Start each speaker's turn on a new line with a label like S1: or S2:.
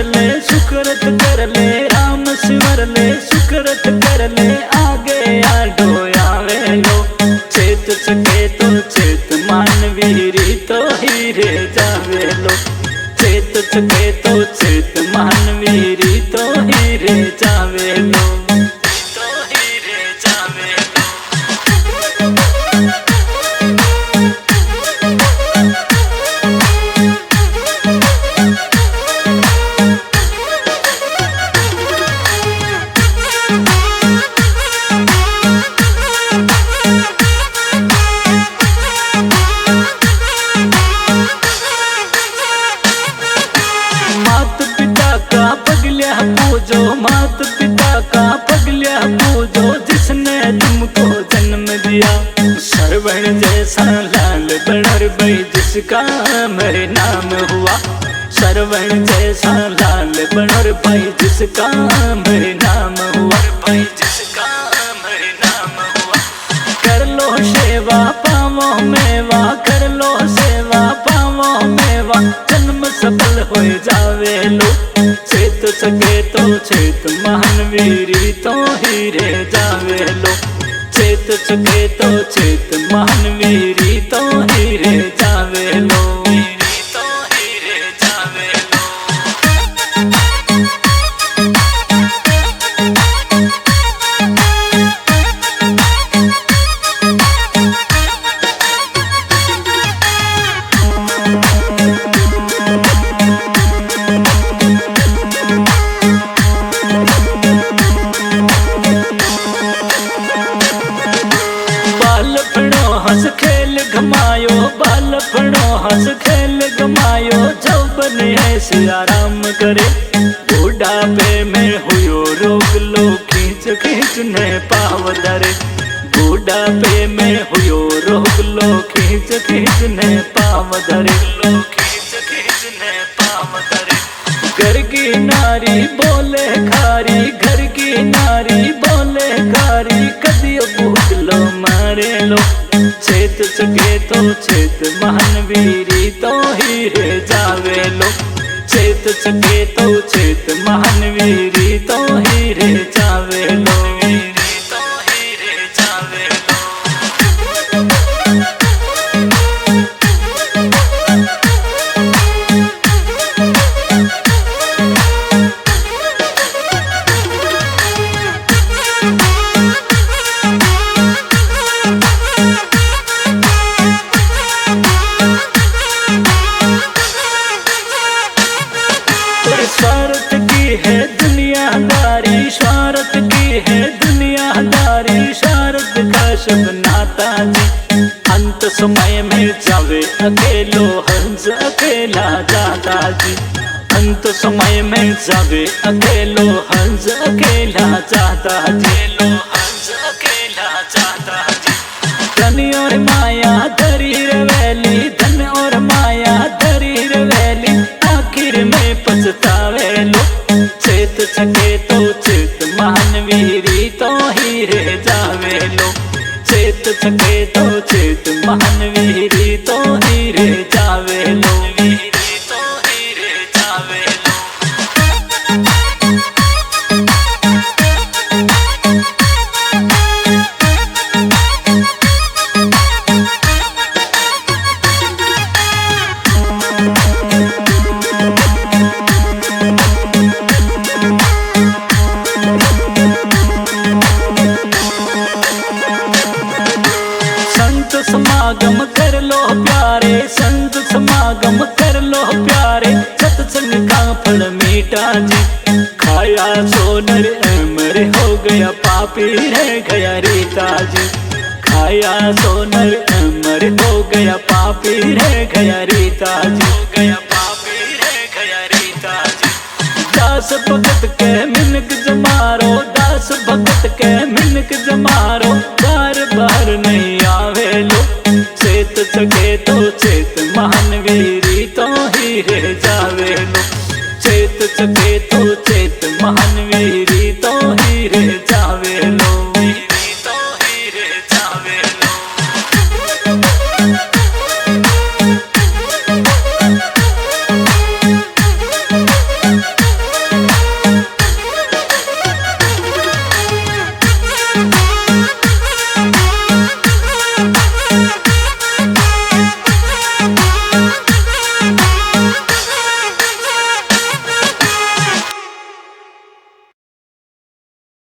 S1: ले सुकरत कर ले राम सिमर ले सुकरत कर ले आगे आडो आवे लो चेत सके तो चेत मानवीरी तो हीरे जावे लो चेत सके तो चेत मानवीरी तो हीरे जावे लो तो हीरे जावे लो। पूजो मात पिता का पगलिया पूजो जिसने तुमको जन्म दिया सरवण जैसा लाल बनर भाई जिसका मेरे नाम हुआ सरवण जैसा लाल बनर भाई जिसका मेरे नाम हुआ भाई जिसका मेरे नाम हुआ। कर लो सेवा पावो मेवा कर लो सेवा पावो मेवा जन्म सफल हो जावे लो चेत सके तो चेत महानवीरी तो हीरे जावे लो चेत सके तो चेत महानवीरी तो हीरे जावे लो तो हीरे जावे लो। हंस खेल घमायो बालपनो हंस खेल घमायो जौबन ऐसे आराम करे बुढ़ापे में हुयो रोग लो खींच खींच ने पाव दरे बुढ़ापे में हुयो रोग लो खींच खींच ने पाव दरे लो खींच खींच ने पाव दरे। घर की नारी बोले खारी घर की नारी बोले खारी कदी भूख लो मारे लो चेत सके तो चेत महानवीरी तो हीरे जावे लो चेत सके तो चेत महानवीरी तो हीरे जावे लो तो हीरे जावे लो। स्वार्थ की है दुनियादारी स्वार्थ की है दुनियादारी स्वार्थ का सब नाता जी अंत समय में जावे अकेलो हंस अकेला जाता जी अंत समय में जावे अकेलो हंस अकेला जाता जी लो हंस अकेला जाता जी। धन और माया धरी रवैली धन और माया धरी रवैली आखिर में पछतावे लो चेत सके तो चेत महानवीरी तो हीरे जावे लो चेत सके तो चेत महानवीरी तो हीरे जावे लो तो हीरे जावे लो। समागम कर लो प्यारे संत समागम कर लो प्यारे सत्संग का फल मीठा जी खाया सोनर अमर हो गया पापी रह गया रीता जी खाया सोनर अमर हो गया पापी रह गया रीता जी हो गया पापी रह गया रीता जी। दास भगत के मिनक जमारो दास भगत के मिनक जमारो बार बार नहीं सके तो चेत महान